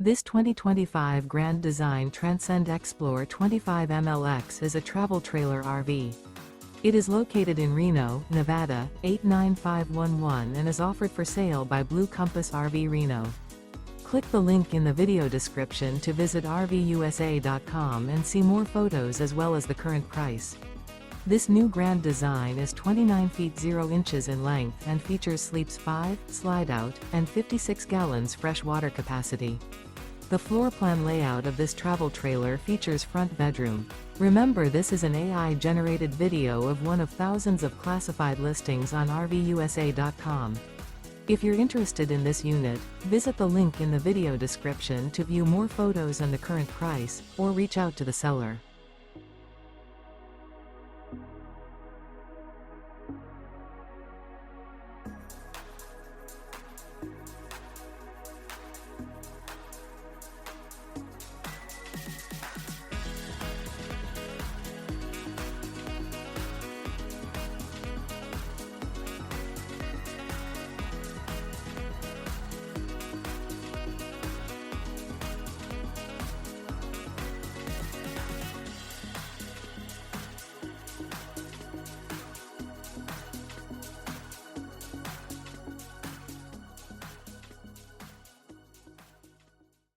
This 2025 Grand Design Transcend Xplor 25 MLX is a travel trailer RV. It is located in Reno, Nevada, 89511 and is offered for sale by Blue Compass RV Reno. Click the link in the video description to visit RVUSA.com and see more photos as well as the current price. This new Grand Design is 29 feet 0 inches in length and features sleeps 5, Slideout, and 56 gallons fresh water capacity. The floor plan layout of this travel trailer features front bedroom. Remember, this is an AI-generated video of one of thousands of classified listings on RVUSA.com. If you're interested in this unit, visit the link in the video description to view more photos and the current price, or reach out to the seller.